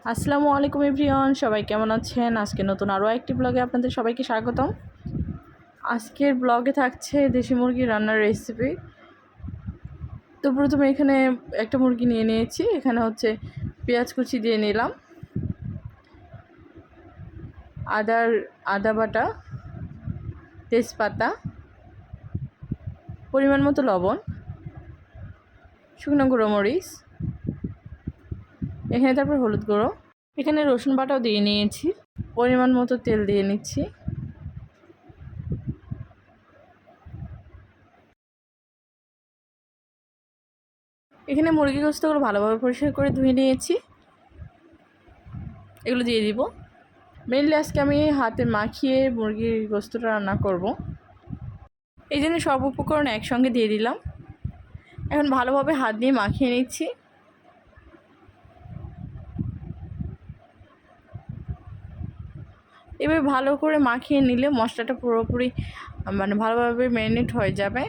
আসসালামু আলাইকুম এভরিওয়ান, সবাই কেমন আছেন? আজকে নতুন আরও একটি ব্লগে আপনাদের সবাইকে স্বাগতম। আজকের ব্লগে থাকছে দেশি মুরগি রান্নার রেসিপি। তো প্রথমে এখানে একটা মুরগি নিয়ে নিয়েছি। এখানে হচ্ছে পেঁয়াজ কুচি দিয়ে নিলাম, আদা বাটা, তেজপাতা, পরিমাণ মতো লবণ, শুকনো গুঁড়ো মরিচ, এখানে তারপর হলুদ গুঁড়ো, এখানে রসুন বাটাও দিয়ে নিয়েছি, পরিমাণ মতো তেল দিয়ে নিচ্ছি। এখানে মুরগি গোস্তগুলো ভালোভাবে পরিষ্কার করে ধুয়ে নিয়েছি, এগুলো দিয়ে দিব। মেনলি আজকে আমি হাতে মাখিয়ে মুরগির গোস্তটা রান্না করব, এই জন্য সব উপকরণ একসঙ্গে দিয়ে দিলাম। এখন ভালোভাবে হাত দিয়ে মাখিয়ে নিচ্ছি। এবার ভালো করে মাখিয়ে নিলে মশলাটা পুরোপুরি ভালোভাবে ম্যারিনেট হয়ে যাবে।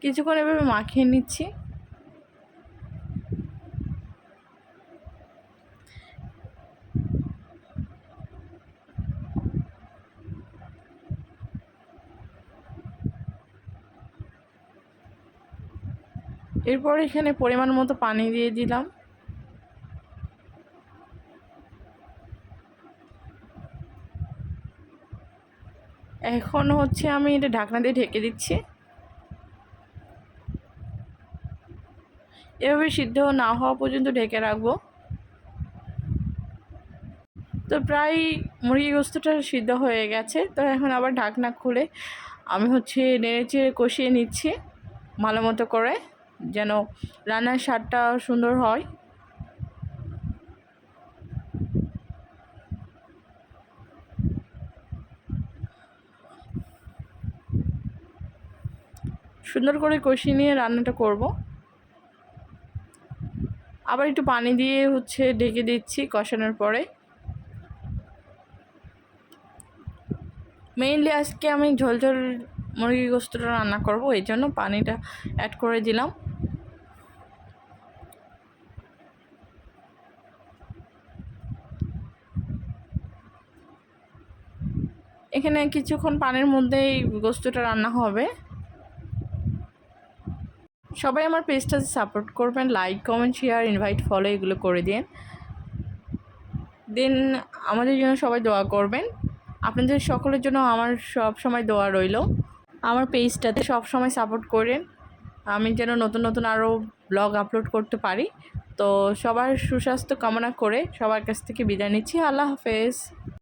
কিছুক্ষণ এভাবে মাখিয়ে নিচ্ছি। এরপর এখানে পরিমাণ মতো পানি দিয়ে দিলাম। এখন হচ্ছে আমি এটা ঢাকনা দিয়ে ঢেকে দিচ্ছি। এভাবে সিদ্ধ না হওয়া পর্যন্ত ঢেকে রাখবো। তো প্রায় মুরগি গোস্তটা সিদ্ধ হয়ে গেছে। তো এখন আবার ঢাকনা খুলে আমি হচ্ছে নেড়েচেড়ে কষিয়ে নিচ্ছি ভালো মতো করে, যেন রান্নার স্বাদটা সুন্দর হয়। সুন্দর করে কষিয়ে নিয়ে রান্নাটা করব। আবার একটু পানি দিয়ে হচ্ছে ঢেকে দিচ্ছি কষানোর পরে। মেইনলি আজকে আমি ঝোল মুরগি গোস্তটা রান্না করব, এই জন্য পানিটা অ্যাড করে দিলাম। এখানে কিছুক্ষণ পানির মধ্যেই গোস্তটা রান্না হবে। সবাই আমার পেজটাতে সাপোর্ট করবেন, like comment share invite follow এগুলো করে দিন। দেন আমাদের জন্য সবাই দোয়া করবেন। আপনাদের সকলের জন্য আমার সব সময় দোয়া রইল। আমার পেজটাতে সব সময় সাপোর্ট করেন, আমি যেন নতুন নতুন আরও ব্লগ আপলোড করতে পারি। তো সবার সুস্বাস্থ্য কামনা করে সবার কাছ থেকে বিদায় নিচ্ছি। আল্লাহ হাফেজ।